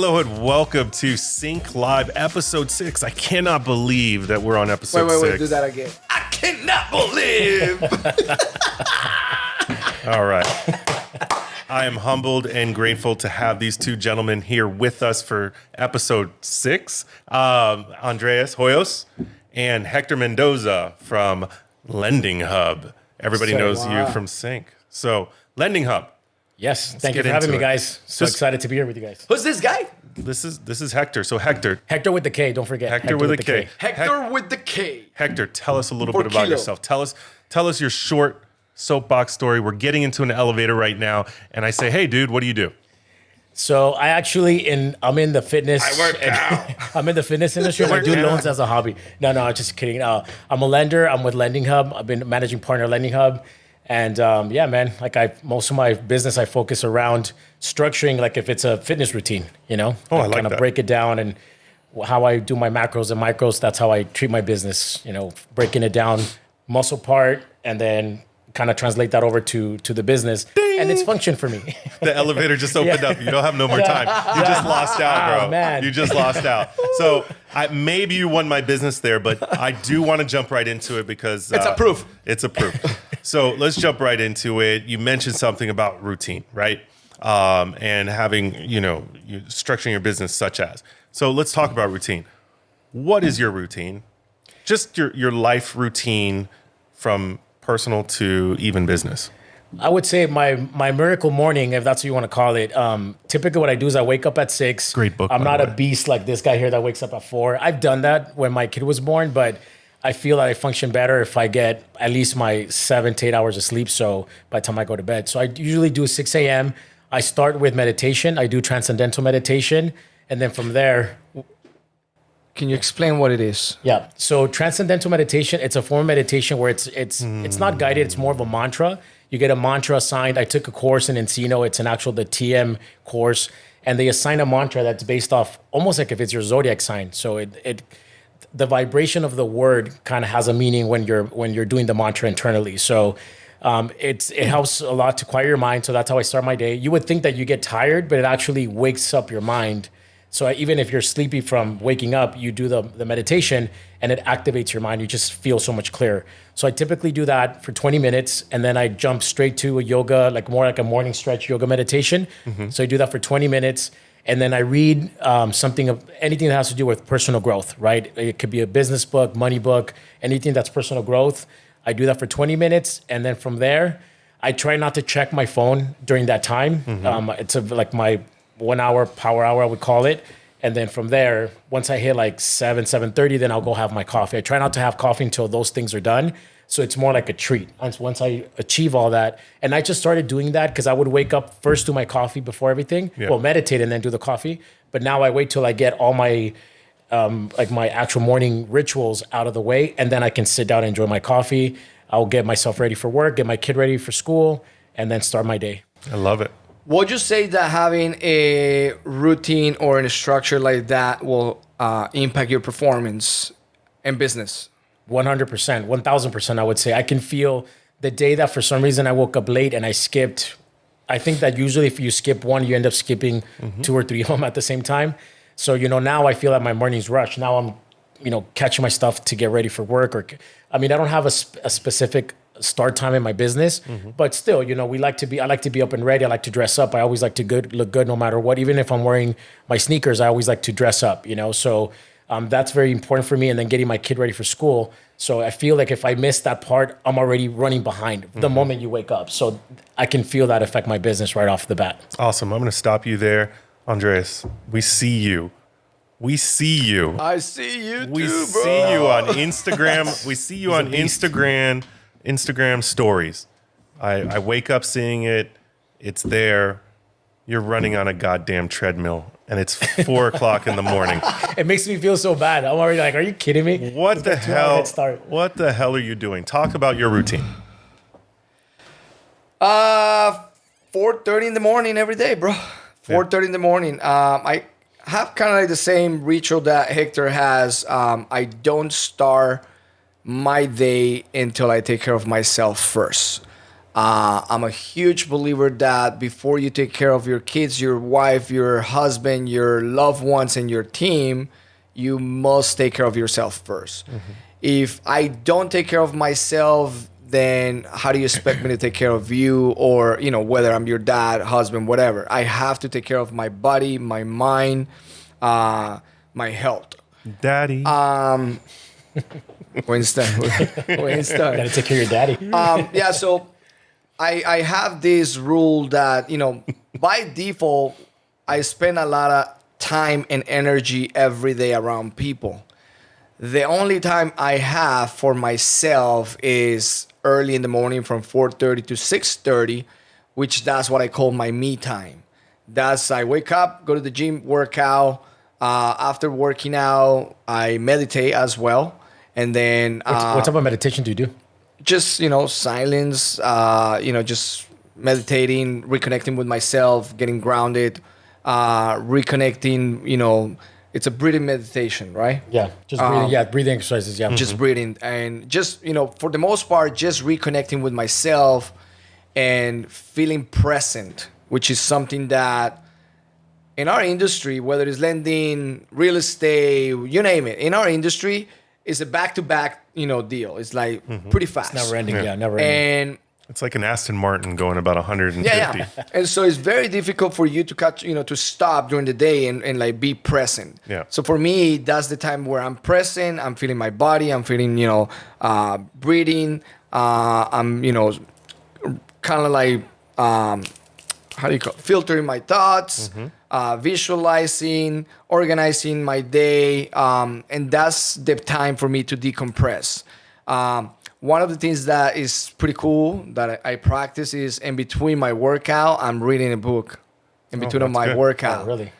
Hello and welcome to Sync Live episode 6. I cannot believe that we're on episode 6. Wait, do that again. I cannot believe. All right. I am humbled and grateful to have these two gentlemen here with us for episode 6. Andreas Hoyos and Hector Mendoza from Lending Hub. Everybody knows you from Sync. So, Lending Hub. Yes, thank you for having me, guys. So excited to be here with you guys. Who's this guy? This is Hector. So Hector with the K, don't forget. Hector with a K. Hector with the K. Hector, tell us a little bit about yourself. Tell us your short soapbox story. We're getting into an elevator right now, and I say, "Hey, dude, what do you do?" So I'm in the fitness. I work out. I'm in the fitness industry. I do loans as a hobby. No, just kidding. I'm a lender. I'm with Lending Hub. I've been managing partner at Lending Hub. And yeah, man, most of my business, I focus around structuring, like if it's a fitness routine, you know, I like kind of that. break it down and how I do my macros and micros. That's how I treat my business, you know, breaking it down muscle part and then kind of translate that over to the business. Ding! And it's functioned for me. The elevator just opened up. You don't have no more time. You just lost out, bro. Man. You just lost out. So maybe you won my business there, but I do want to jump right into it because It's a proof. It's a proof. So let's jump right into it. You mentioned something about routine, right? And having, you structuring your business such as. So let's talk about routine. What is your routine? Just your life routine from personal to even business. I would say my miracle morning, if that's what you want to call it. Typically what I do is I wake up at 6. Great book, I'm by not the a way. beast like this guy here that wakes up at 4. I've done that when my kid was born, but I feel that I function better if I get at least my 7 to 8 hours of sleep. So by the time I go to bed. So I usually do 6 a.m. I start with meditation. I do transcendental meditation. And then from there, Can you explain what it is? yeah. So transcendental meditation, it's a form of meditation where it's not guided. It's more of a mantra. You get a mantra assigned. I took a course in Encino. It's the TM course, and they assign a mantra that's based off almost like if it's your zodiac sign. So the vibration of the word kind of has a meaning when you're doing the mantra internally. So it helps a lot to quiet your mind. So that's how I start my day. You would think that you get tired, but it actually wakes up your mind. So even if you're sleepy from waking up, you do the meditation and it activates your mind. You just feel so much clearer. So I typically do that for 20 minutes and then I jump straight to a yoga, more like a morning stretch yoga meditation. Mm-hmm. So I do that for 20 minutes and then I read anything that has to do with personal growth, right? It could be a business book, money book, anything that's personal growth. I do that for 20 minutes and then from there, I try not to check my phone during that time. Mm-hmm. It's my 1 hour power hour, I would call it. And then from there, once I hit 7:30, then I'll go have my coffee. I try not to have coffee until those things are done. So it's more like a treat. Once I achieve all that, and I just started doing that because I would wake up first, do my coffee before everything. Yeah. Well, meditate and then do the coffee. But now I wait till I get all my my actual morning rituals out of the way, and then I can sit down and enjoy my coffee. I'll get myself ready for work, get my kid ready for school, and then start my day. I love it. Would you say that having a routine or a structure like that will impact your performance in business? 100%, 1,000%, I would say. I can feel the day that for some reason I woke up late and I skipped. I think that usually if you skip one, you end up skipping 2 or 3 home at the same time. So, now I feel that my morning's rush. Now I'm, catching my stuff to get ready for work. I don't have a specific start time in my business, but still, I like to be up and ready. I like to dress up. I always like to look good no matter what. Even if I'm wearing my sneakers, I always like to dress up, So that's very important for me. And then getting my kid ready for school. So I feel like if I miss that part, I'm already running behind the moment you wake up. So I can feel that affect my business right off the bat. Awesome. I'm going to stop you there. Andreas, we see you. We see you. I see you too, We bro. see you on Instagram. We see you on Instagram stories. I wake up seeing it. It's there. You're running on a goddamn treadmill, and it's 4 o'clock in the morning. It makes me feel so bad. I'm already like, are you kidding me? What the hell? What the hell are you doing? Talk about your routine. 4:30 in the morning every day, bro. 4:30 in the morning. I have kind of the same ritual that Hector has. I don't start my day until I take care of myself first. I'm a huge believer that before you take care of your kids, your wife, your husband, your loved ones, and your team, you must take care of yourself 1st. If I don't take care of myself, then how do you expect me to take care of you, or whether I'm your dad, husband, whatever? I have to take care of my body, my mind, my health. Daddy. Winston. Gotta take care of your daddy. Yeah, so I have this rule that, by default, I spend a lot of time and energy every day around people. The only time I have for myself is early in the morning from 4:30 to 6:30, which that's what I call my me time. That's I wake up, go to the gym, work out. After working out, I meditate as well. And then What type of meditation do you do? just silence, just meditating, reconnecting with myself, getting grounded, reconnecting. It's a breathing meditation, right? Yeah, just breathing. Yeah, breathing exercises. Yeah, Just breathing, and just for the most part, just reconnecting with myself and feeling present, which is something that in our industry, whether it's lending, real estate, you name it, in our industry, it's a back-to-back, deal. It's like pretty fast. never ending. Yeah, never ending. And It's like an Aston Martin going about 150. yeah. And so it's very difficult for you to catch, to stop during the day and like be present. Yeah. So for me, that's the time where I'm present. I'm feeling my body. I'm feeling, breathing. I'm, kind of like, how do you call it? Filtering my thoughts, visualizing, organizing my day. And that's the time for me to decompress. One of the things that is pretty cool that I practice is in between my workout, I'm reading a book. In between of that's my good. workout. Oh, really?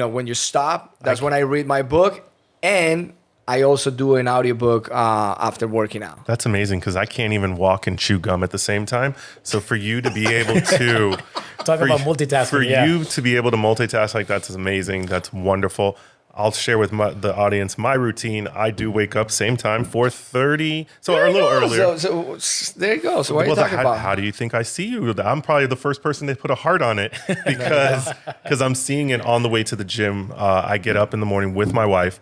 When you stop, that's when I read my book. And I also do an audiobook after working out. That's amazing because I can't even walk and chew gum at the same time. So for you to be able to Talk about multitasking. for yeah. you to be able to multitask like that is amazing. That's wonderful. I'll share with the audience my routine. I do wake up same time, 4:30, so a little earlier. So there you go. So what are you talking about? How do you think I see you? I'm probably the first person to put a heart on it because I'm seeing it on the way to the gym. I get up in the morning with my wife.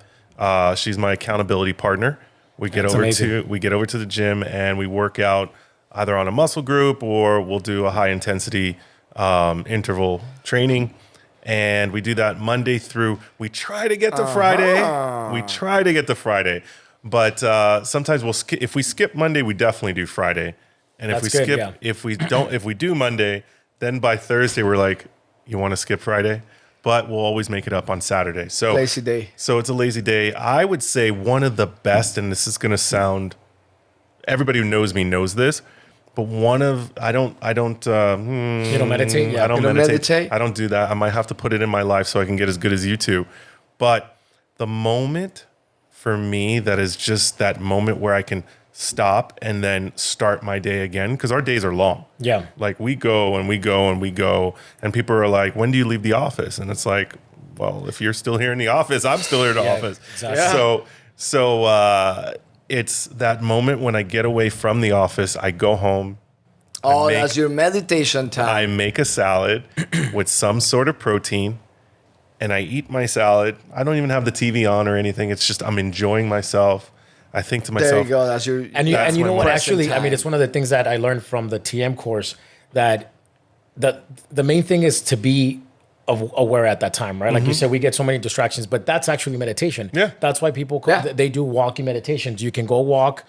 She's my accountability partner. We get over to the gym and we work out either on a muscle group or we'll do a high intensity interval training. And we do that Monday through. We try to get to Friday. But sometimes we'll skip. If we skip Monday, we definitely do Friday. And if That's we good, skip, yeah. if we do Monday, then by Thursday we're like, you want to skip Friday? But we'll always make it up on Saturday. So Lazy day. So it's a lazy day. I would say one of the best, and this is going to sound, everybody who knows me knows this. But I don't You don't meditate? Yeah. I don't You don't meditate? I don't do that. I might have to put it in my life so I can get as good as you two. But the moment for me that is just that moment where I can stop and then start my day again, because our days are long. Yeah. Like we go and we go and we go, and people are like, when do you leave the office? And it's like, well, if you're still here in the office, I'm still here in the office. Exactly. Yeah. So it's that moment when I get away from the office, I go home. That's your meditation time. I make a salad with some sort of protein and I eat my salad. I don't even have the TV on or anything. It's just I'm enjoying myself. I think to myself, There you go. That's your And you That's know my what? present Actually, I mean, time. it's one of the things that I learned from the TM course that the main thing is to be aware at that time, right? Like you said, we get so many distractions, but that's actually meditation. Yeah. That's why people Yeah. they do walking meditations. You can go walk,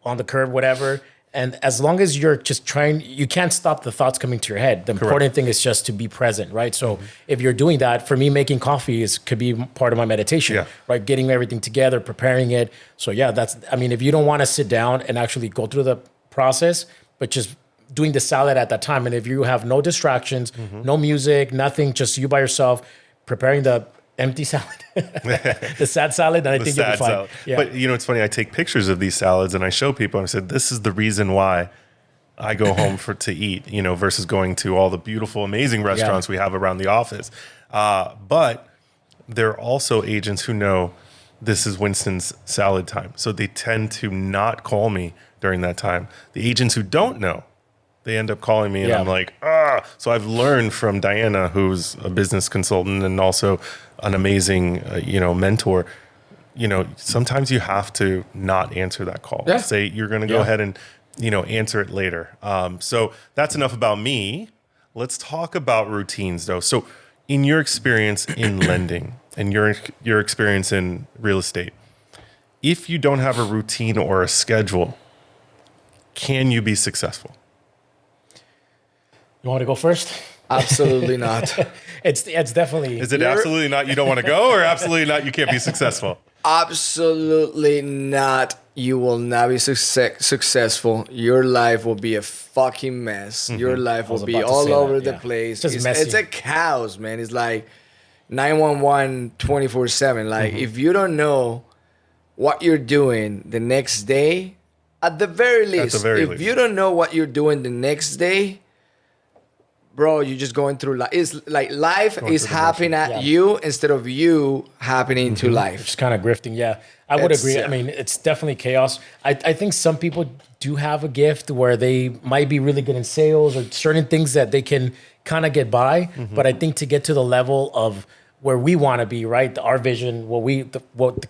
on the curb, whatever. And as long as you're just trying, you can't stop the thoughts coming to your head. The important thing is just to be present, right? So if you're doing that, for me, making coffee could be part of my meditation, Yeah. right? Getting everything together, preparing it. So yeah, if you don't want to sit down and actually go through the process, but just doing the salad at that time. And if you have no distractions, no music, nothing, just you by yourself, preparing the empty salad, the sad salad, and I think you'll be sad fine. salad. Yeah. But it's funny. I take pictures of these salads and I show people. And I said, "This is the reason why I go home to eat." Versus going to all the beautiful, amazing restaurants we have around the office. But there are also agents who know this is Winston's salad time, so they tend to not call me during that time. The agents who don't know, they end up calling me and Yeah. I'm like, So I've learned from Diana, who's a business consultant and also an amazing, mentor. Sometimes you have to not answer that call. Yeah. Say you're going to go ahead and, answer it later. So that's enough about me. Let's talk about routines though. So in your experience in lending and your experience in real estate, if you don't have a routine or a schedule, can you be successful? You want to go first? Absolutely not. It's definitely. Is it absolutely not you don't want to go, or absolutely not you can't be successful? Absolutely not. You will not be successful. Your life will be a fucking mess. Your life will was be about to all say over that, the yeah. place. It's just messy. It's a chaos, man. It's like 911 24/7. Like if you don't know what you're doing the next day, at the very least, if you don't know what you're doing the next day, bro, you're just going through life. It's like life is happening at you instead of you happening to life. Just kind of grifting. Yeah, I would agree. yeah. I mean, it's definitely chaos. I think some people do have a gift where they might be really good in sales or certain things that they can kind of get by. But I think to get to the level of where we want to be, right? Our vision, what the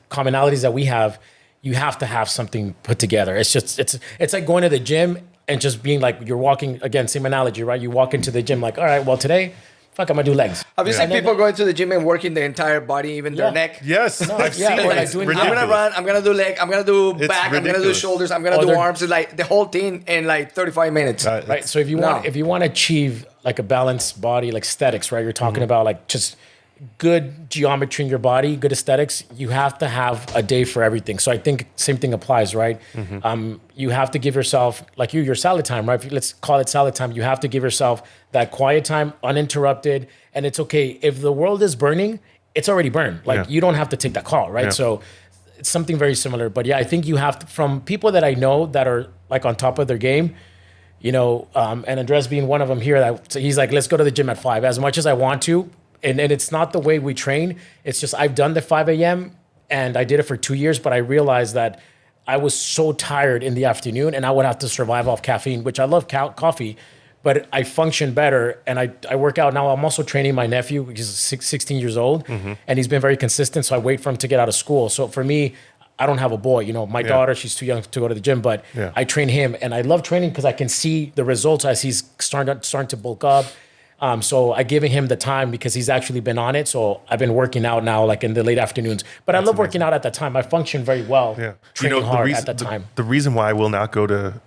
commonalities that we have, you have to have something put together. It's like going to the gym and just being like, you're walking, again, same analogy, right? You walk into the gym like, all right, well, today, fuck, I'm gonna do legs. Have you seen people going to the gym and working the entire body, even their neck? Yes, I've seen it. or like It's doing- ridiculous. I'm gonna run, I'm gonna do leg, I'm gonna do It's back, I'm gonna do ridiculous. shoulders, I'm gonna Or do they're- arms. It's like the whole thing in like 35 minutes. Right. So if you want to achieve like a balanced body, like aesthetics, right? You're talking about like just good geometry in your body, good aesthetics. You have to have a day for everything. So I think same thing applies, right? You have to give yourself, like your salad time, right? Let's call it salad time. You have to give yourself that quiet time, uninterrupted. And it's okay. If the world is burning, it's already burned. Like you don't have to take that call, right? Yeah. So it's something very similar. But yeah, I think you have to, from people that I know that are like on top of their game, and Andres being one of them here, so he's like, let's go to the gym at 5 as much as I want to. And it's not the way we train. It's just I've done the 5 a.m. and I did it for 2 years, but I realized that I was so tired in the afternoon and I would have to survive off caffeine, which I love coffee, but I function better and I work out. Now I'm also training my nephew, which is 16 years old, and he's been very consistent, so I wait for him to get out of school. So for me, I don't have a boy. My daughter, she's too young to go to the gym, but I train him and I love training because I can see the results as he's starting to bulk up. So I giving him the time because he's actually been on it. So I've been working out now, like in the late afternoons. But I love working out at that time. I function very well training hard at that time. The reason why I will not go to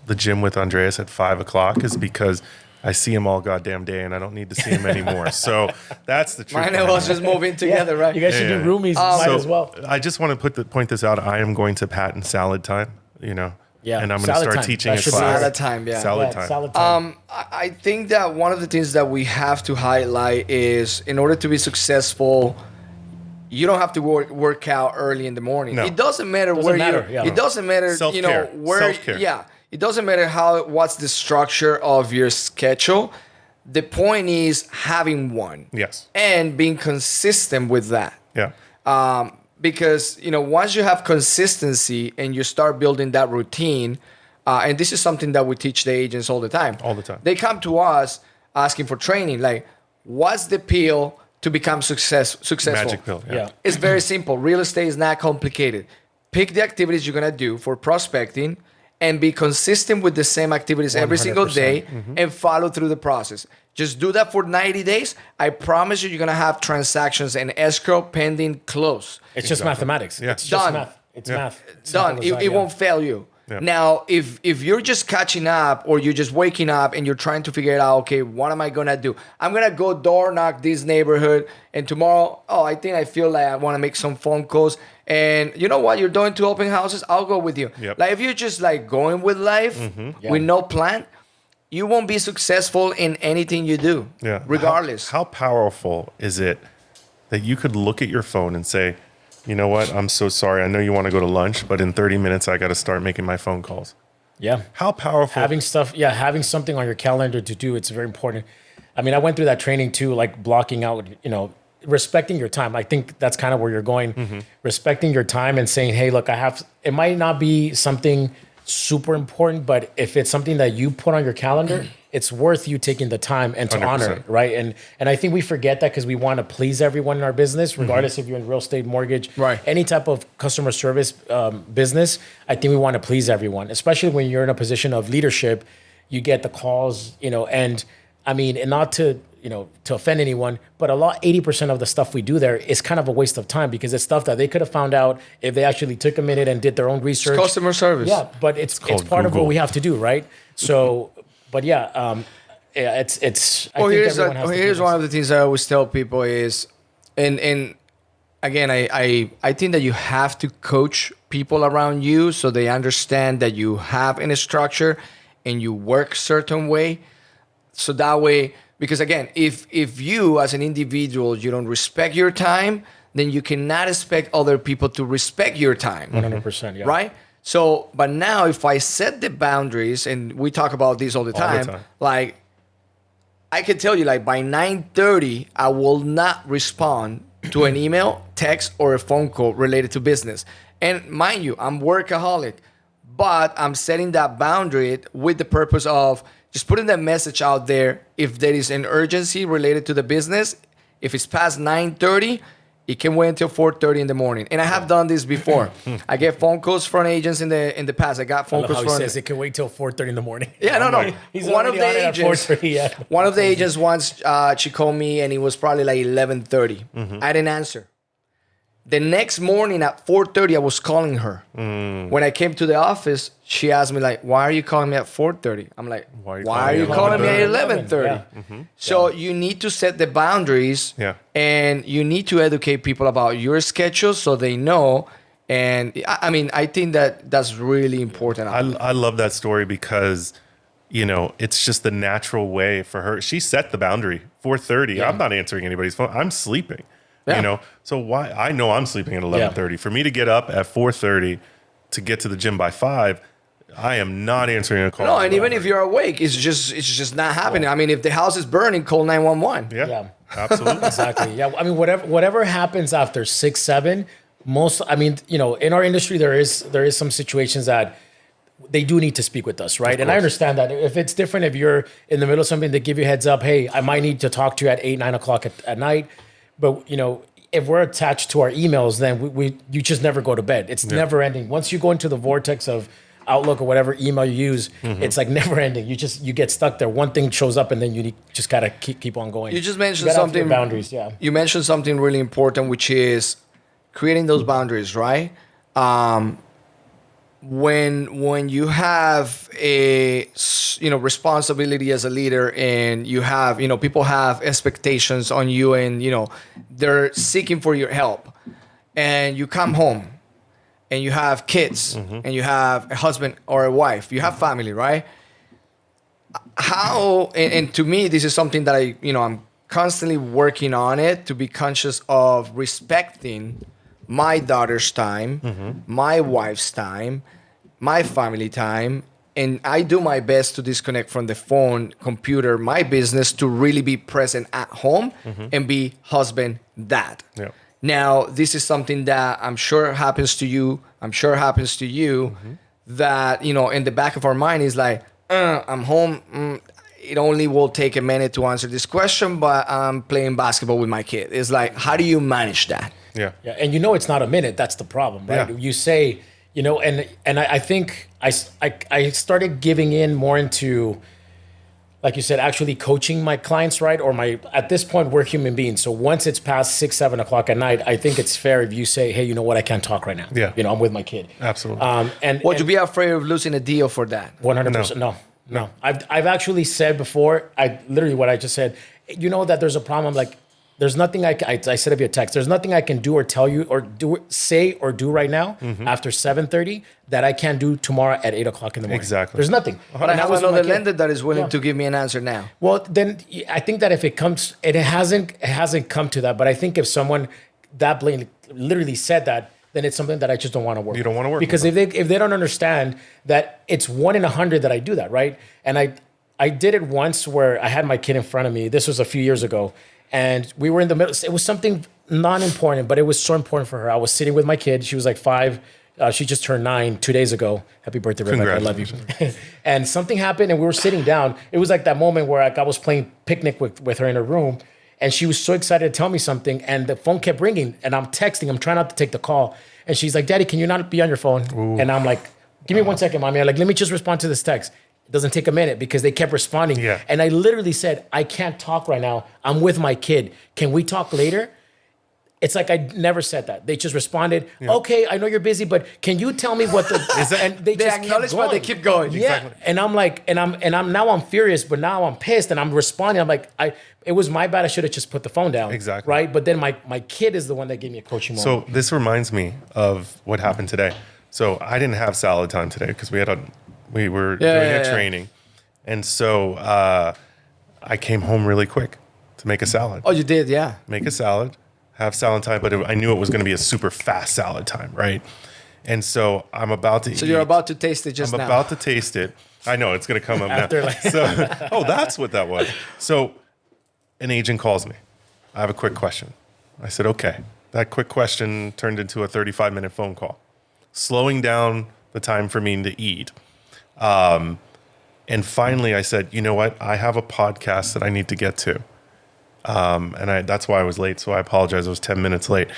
the gym with Andreas at 5 o'clock is because I see him all goddamn day and I don't need to see him anymore. So that's the truth. Mine and us just moving together, right? You guys should do roomies might as well. I just want to point this out. I am going to patent salad time, Yeah, and I'm going to salad start time. teaching That a should be class. Salad time, yeah. Salad time. Salad time. I think that one of the things that we have to highlight is in order to be successful, you don't have to work out early in the morning. No. It doesn't matter where you. It doesn't matter, Self-care. where. Self-care. Yeah, it doesn't matter what's the structure of your schedule. The point is having one. Yes. And being consistent with that. Yeah. Because once you have consistency and you start building that routine, and this is something that we teach the agents all the time. All the time. They come to us asking for training, like, what's the pill to become successful? Magic pill. Yeah. It's very simple. Real estate is not complicated. Pick the activities you're gonna do for prospecting and be consistent with the same activities every single day and follow through the process. Just do that for 90 days. I promise you're gonna have transactions and escrow pending close. It's just mathematics. Yeah. It's just Done. math. It's math. Done. It won't fail you. Yeah. Now, if you're just catching up or you're just waking up and you're trying to figure it out, okay, what am I gonna do? I'm gonna go door knock this neighborhood, and tomorrow, I think I feel like I want to make some phone calls. And you know what? You're doing 2 open houses. I'll go with you. Yep. Like if you're just like going with life with no plan, you won't be successful in anything you do. Yeah. Regardless. How powerful is it that you could look at your phone and say, you know what? I'm so sorry. I know you want to go to lunch, but in 30 minutes, I got to start making my phone calls. Yeah. How powerful. Having something on your calendar to do, it's very important. I mean, I went through that training too, like blocking out, respecting your time. I think that's kind of where you're going. Respecting your time and saying, hey, look, it might not be something super important, but if it's something that you put on your calendar, it's worth you taking the time and to honor it, right? And I think we forget that because we want to please everyone in our business, regardless if you're in real estate, mortgage, Right. any type of customer service business. I think we want to please everyone, especially when you're in a position of leadership. You get the calls, and I mean, and not to to offend anyone, but 80% of the stuff we do there is kind of a waste of time because it's stuff that they could have found out if they actually took a minute and did their own research. It's customer service. Yeah, but it's part of what we have to do, right? So, but yeah, it's. Well, here's one of the things I always tell people is, and again, I think that you have to coach people around you so they understand that you have a structure and you work certain way. So that way, because again, if you as an individual, you don't respect your time, then you cannot expect other people to respect your time. 100%, yeah. Right? So, but now if I set the boundaries, and we talk about this all the time, like I can tell you, like by 9:30, I will not respond to an email, text, or a phone call related to business. And mind you, I'm workaholic, but I'm setting that boundary with the purpose of just putting that message out there. If there is an urgency related to the business, if it's past 9:30, it can wait until 4:30 in the morning. And I have done this before. I get phone calls from agents in the past. I got phone calls from. He says it can wait till 4:30 in the morning. Yeah, no. He's one of the agents. Yeah. One of the agents once she called me and it was probably like 11:30. I didn't answer. The next morning at 4:30, I was calling her. When I came to the office, she asked me like, "Why are you calling me at 4:30?" I'm like, "Why are you calling me at 11:30?" Yeah. So you need to set the boundaries, and you need to educate people about your schedule so they know. And I mean, I think that that's really important. I love that story because, it's just the natural way for her. She set the boundary, 4:30. I'm not answering anybody's phone. I'm sleeping. So why? I know I'm sleeping at 11:30. For me to get up at 4:30 to get to the gym by 5, I am not answering a call. No, and even if you're awake, it's just not happening. I mean, if the house is burning, call 911. Yeah, absolutely. Exactly. Yeah, I mean, whatever happens after 6, 7, in our industry there is some situations that they do need to speak with us, right? And I understand that if it's different, if you're in the middle of something, they give you a heads up. Hey, I might need to talk to you at 8, 9 o'clock at night. But if we're attached to our emails, then you just never go to bed. It's never ending. Once you go into the vortex of Outlook or whatever email you use, it's like never ending. You get stuck there. One thing shows up, and then you just gotta keep on going. You just mentioned something. Boundaries, yeah. You mentioned something really important, which is creating those boundaries, right? When you have a responsibility as a leader, and you have people have expectations on you, and they're seeking for your help, and you come home and you have kids and you have a husband or a wife, you have family, right? How and to me this is something that I'm constantly working on it, to be conscious of respecting my daughter's time, my wife's time, my family time, and I do my best to disconnect from the phone, computer, my business, to really be present at home and be husband, dad. Yeah. Now, this is something that I'm sure happens to you. I'm sure happens to you, that, in the back of our mind is like, I'm home. It only will take a minute to answer this question, but I'm playing basketball with my kid. It's like, how do you manage that? Yeah. And it's not a minute. That's the problem, right? Yeah. You say, and I think I started giving in more into, like you said, actually coaching my clients, right? Or at this point, we're human beings. So once it's past 6, 7 o'clock at night, I think it's fair if you say, hey, you know what? I can't talk right now. Yeah. I'm with my kid. Absolutely. Would you be afraid of losing a deal for that? 100%. No. I've actually said before, literally what I just said, that there's a problem. Like, there's nothing I said via text. There's nothing I can do or tell you or say or do right now after 7:30 that I can't do tomorrow at 8 o'clock in the morning. Exactly. There's nothing. But I have another lender that is willing to give me an answer now. Well, then I think that if it comes, it hasn't come to that. But I think if someone that blatantly, literally said that, then it's something that I just don't want to work. You don't want to work because if they don't understand that it's 1 in 100 that I do that, right? And I did it once where I had my kid in front of me. This was a few years ago. And we were in the middle. It was something non-important, but it was so important for her. I was sitting with my kid. She was like 5 She just turned 9 2 days ago. Happy birthday, Rebecca. I love you. And something happened and we were sitting down. It was like that moment where like I was playing picnic with her in her room and she was so excited to tell me something and the phone kept ringing and I'm texting. I'm trying not to take the call. And she's like, Daddy, can you not be on your phone? Ooh. And I'm like, give me 1 second, Mommy. I'm like, let me just respond to this text. It doesn't take a minute because they kept responding. Yeah. And I literally said, I can't talk right now. I'm with my kid. Can we talk later? It's like I never said that. They just responded, okay, I know you're busy, but can you tell me what the and they just acknowledge kept going. but they keep going. Yeah. Exactly. And I'm like, and I'm now I'm furious, but now I'm pissed and I'm responding. I'm like, it was my bad. I should have just put the phone down. Exactly. Right. But then my kid is the one that gave me a coaching moment. So this reminds me of what happened today. So I didn't have salad time today because we were doing a training. And so I came home really quick to make a salad. Oh, you did, yeah. Make a salad, have salad time, but I knew it was going to be a super fast salad time, right? And so I'm about to eat. So you're about to taste it just now. I'm about to taste it. I know it's going to come up now. So, that's what that was. So an agent calls me. I have a quick question. I said, okay. That quick question turned into a 35-minute phone call, slowing down the time for me to eat. And finally I said, you know what? I have a podcast that I need to get to. And that's why I was late. So I apologize. I was 10 minutes late.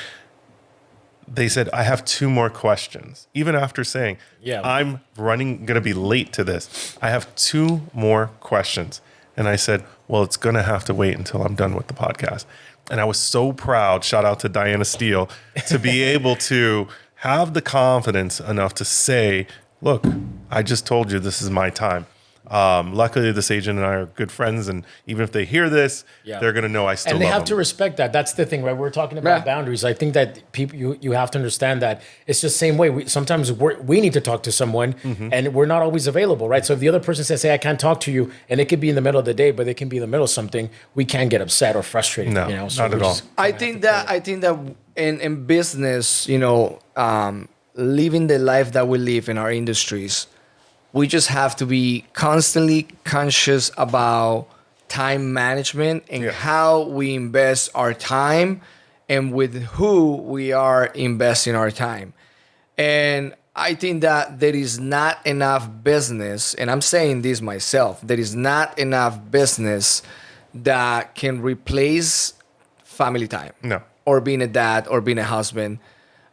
They said, I have 2 more questions. Even after saying, I'm going to be late to this. I have 2 more questions. And I said, well, it's going to have to wait until I'm done with the podcast. And I was so proud, shout out to Diana Steele, to be able to have the confidence enough to say, look, I just told you this is my time. Luckily, this agent and I are good friends, and even if they hear this, they're going to know I still love them. And they have to respect that. That's the thing, right? We're talking about boundaries. I think that people, you have to understand that it's just the same way. Sometimes we need to talk to someone, and we're not always available, right? So if the other person says, hey, I can't talk to you, and it could be in the middle of the day, but it can be in the middle of something, we can get upset or frustrated. No, So not at all. I think that in business, living the life that we live in our industries, we just have to be constantly conscious about time management and how we invest our time and with who we are investing our time. And I think that there is not enough business, and I'm saying this myself, there is not enough business that can replace family time. No. Or being a dad or being a husband.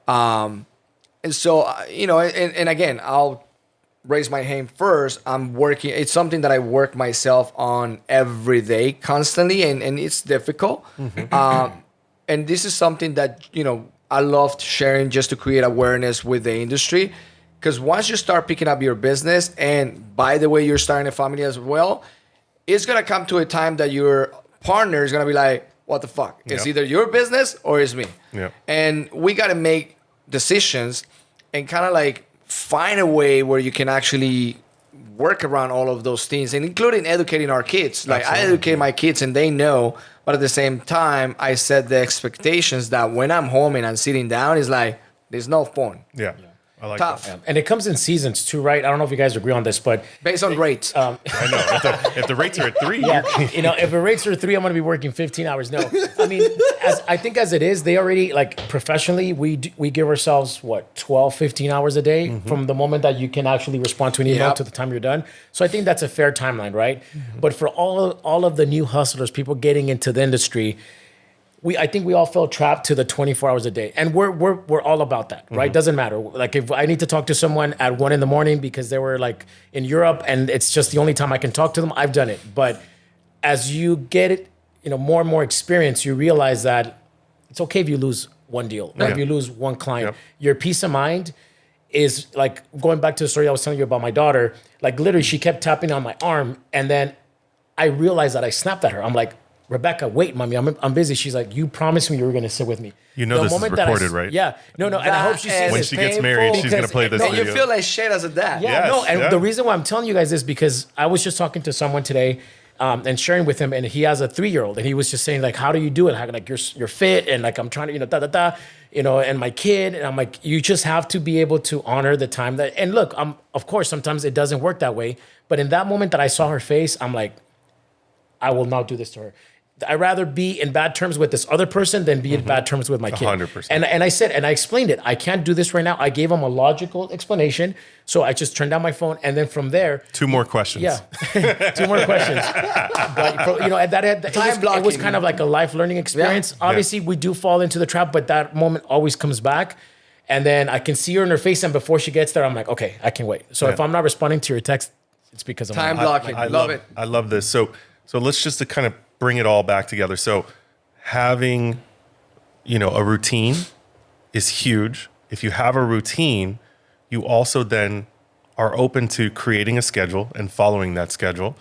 And so, and again, I'll raise my hand first. I'm working. It's something that I work myself on every day, constantly, and it's difficult. And this is something that, I love sharing just to create awareness with the industry. Because once you start picking up your business, and by the way, you're starting a family as well, it's going to come to a time that your partner is going to be like, what the fuck? It's either your business or it's me. And we got to make decisions and kind of like find a way where you can actually work around all of those things, and including educating our kids. Like I educate my kids and they know, but at the same time, I set the expectations that when I'm home and I'm sitting down, it's like, there's no phone. I like Tough. that. And it comes in seasons too, right? I don't know if you guys agree on this, but based on rates. I know. If the rates are at 3, if the rates are 3, I'm going to be working 15 hours. No, I mean, I think as it is, they already, like professionally, we give ourselves 12, 15 hours a day from the moment that you can actually respond to an email to the time you're done. So I think that's a fair timeline, right? But for all of the new hustlers, people getting into the industry, I think we all feel trapped to the 24 hours a day, and we're all about that, right? Doesn't matter. Like if I need to talk to someone at 1 a.m. because they were like in Europe and it's just the only time I can talk to them, I've done it. But as you get it, more and more experience, you realize that it's okay if you lose one deal, or if you lose one client. Your peace of mind is like, going back to the story I was telling you about my daughter. Like literally, she kept tapping on my arm, and then I realized that I snapped at her. I'm like, Rebecca, wait, mommy, I'm busy. She's like, you promised me you were going to sit with me. This is recorded, right? Yeah. No. And I hope she sees when this. she gets married, she's going to play this And video. you feel like shit as a dad. The reason why I'm telling you guys this, because I was just talking to someone today and sharing with him, and he has a 3-year-old, and he was just saying like, how do you do it? How, like you're fit, and like I'm trying to, and my kid, and I'm like, you just have to be able to honor the time that. And look, of course, sometimes it doesn't work that way, but in that moment that I saw her face, I'm like, I will not do this to her. I'd rather be in bad terms with this other person than be in bad terms with my kid. 100%. And I said, and I explained it. I can't do this right now. I gave him a logical explanation. So I just turned down my phone. And then from there, 2 more questions. yeah, 2 more questions. But, you know, it was kind of like a life learning experience. Yeah. Obviously, we do fall into the trap, but that moment always comes back. And then I can see her in her face. And before she gets there, I'm like, okay, I can wait. So if I'm not responding to your text, it's because I'm Time blocking. I love it. I love this. So let's just to kind of bring it all back together. So having, you know, a routine is huge. If you have a routine, you also then are open to creating a schedule and following that schedule,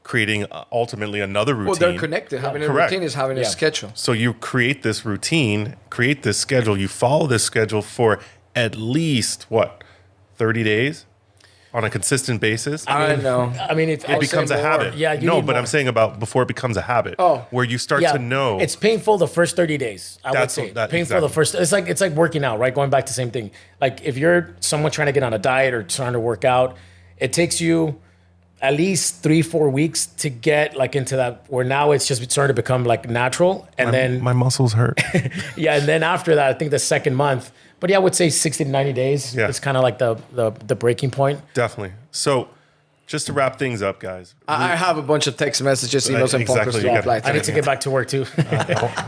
creating ultimately another routine. Well, they're connected. Having a Correct. routine is having a schedule. So you create this routine, create this schedule, you follow this schedule for at least 30 days on a consistent basis. I don't know. I mean, It becomes a more. habit. Yeah, you no, need but more. I'm saying about before it becomes a habit. Oh. Where you start to know. It's painful the first 30 days. I would That's say what- that- painful exactly. the first. It's like working out, right? Going back to the same thing. Like if you're someone trying to get on a diet or trying to work out, it takes you at least 3-4 weeks to get like into that where now it's just starting to become like natural. And then my muscles hurt. yeah, and then after that, I think the second month. But yeah, I would say 60 to 90 days. Yeah. It's kind of like the breaking point. Definitely. So just to wrap things up, guys. I have a bunch of text messages, emails, and phone calls Exactly, to you reply gotta- I to. need to get back to work too.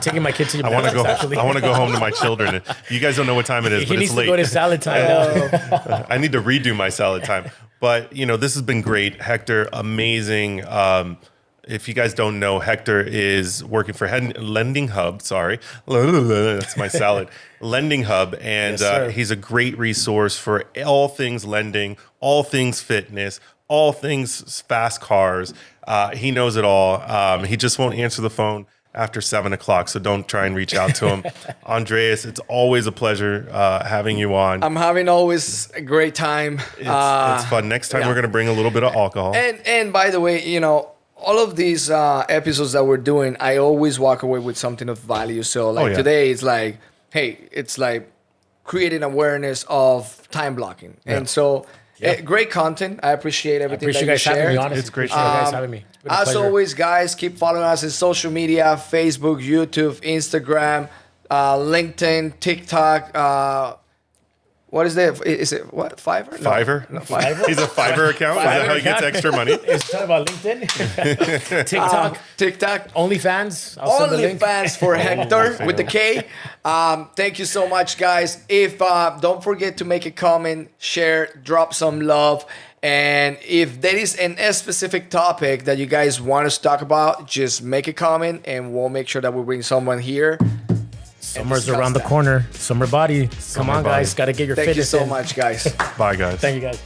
Taking my kid to I want to go. actually. I want to go home to my children. You guys don't know what time it is, He but needs it's to late. go to salad time now. I need to redo my salad time. But, you know, this has been great. Hector, amazing. If you guys don't know, Hector is working for Lending Hub. Sorry. That's my salad. Lending Hub. And Yes, sir. he's a great resource for all things lending, all things fitness, all things fast cars. He knows it all. He just won't answer the phone after 7 o'clock, so don't try and reach out to him. Andreas, it's always a pleasure having you on. I'm having always a great time. It's fun. Next time we're going to bring a little bit of alcohol. And by the way, you know, all of these episodes that we're doing, I always walk away with something of value. So like yeah. today, it's like, hey, it's like creating awareness of time blocking, and so great content. I appreciate everything. Appreciate you that guys having me. shared. Honestly, It's great Appreciate you guys showing. having me. It's been a As pleasure. always, guys, keep following us in social media: Facebook, YouTube, Instagram, LinkedIn, TikTok. What is that? Is it what? Fiverr? No. Fiverr? No, Fiverr. He's a Fiverr account? Is that how he gets account. extra money? It's talking about LinkedIn, TikTok, TikTok. OnlyFans. I'll send the link. OnlyFans for Hector with the K. Thank you so much, guys. If don't forget to make a comment, share, drop some love, and if there is a specific topic that you guys want us to talk about, just make a comment, and we'll make sure that we bring someone here. Summer's discuss around the that. corner. Summer body. Come on, body. guys. Got to get your Thank you fitness so in. much, guys. Bye, guys. Thank you, guys.